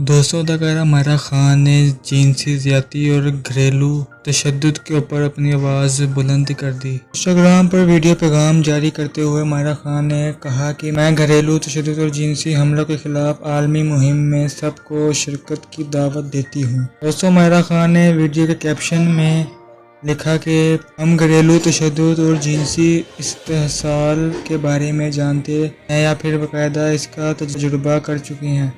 دوستوں، اداکارہ مائرہ خان نے جنسی زیادتی اور گھریلو تشدد کے اوپر اپنی آواز بلند کر دی۔ انسٹاگرام پر ویڈیو پیغام جاری کرتے ہوئے مائرہ خان نے کہا کہ میں گھریلو تشدد اور جنسی حملوں کے خلاف عالمی مہم میں سب کو شرکت کی دعوت دیتی ہوں۔ دوستوں، مائرہ خان نے ویڈیو کے کیپشن میں لکھا کہ ہم گھریلو تشدد اور جنسی استحصال کے بارے میں جانتے ہیں یا پھر باقاعدہ اس کا تجربہ کر چکے ہیں۔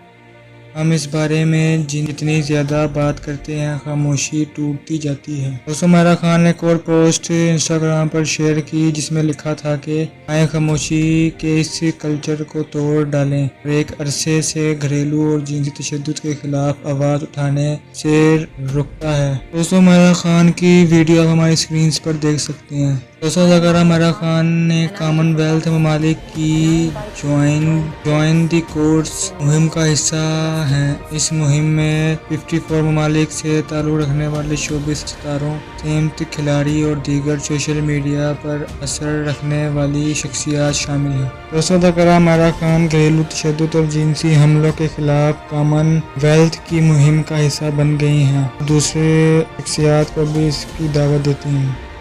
ہم اس بارے میں جتنی زیادہ بات کرتے ہیں، خاموشی ٹوٹتی جاتی ہے۔ دوستوں، مائرہ خان نے ایک اور پوسٹ انسٹاگرام پر شیئر کی جس میں لکھا تھا کہ آئیں خاموشی کے اس کلچر کو توڑ ڈالیں اور ایک عرصے سے گھریلو اور جنسی تشدد کے خلاف آواز اٹھانے سے رکتا ہے۔ دوستوں، مائرہ خان کی ویڈیو آپ ہماری اسکرینز پر دیکھ سکتے ہیں۔ دوستوں، اداکارہ مائرہ خان نے کامن ویلتھ ممالک کی جوائن دی کورٹس مہم کا حصہ ہیں۔ اس مہم میں 54 ممالک سے تعلق رکھنے والے شوبز ستاروں، سمت کھلاڑی اور دیگر سوشل میڈیا پر اثر رکھنے والی شخصیات شامل ہیں۔ دوستوں، اداکارہ مائرہ خان گھریلو تشدد اور جنسی حملوں کے خلاف کامن ویلتھ کی مہم کا حصہ بن گئی ہیں اور دوسرے شخصیات کو بھی اس کی دعوت دیتی ہیں۔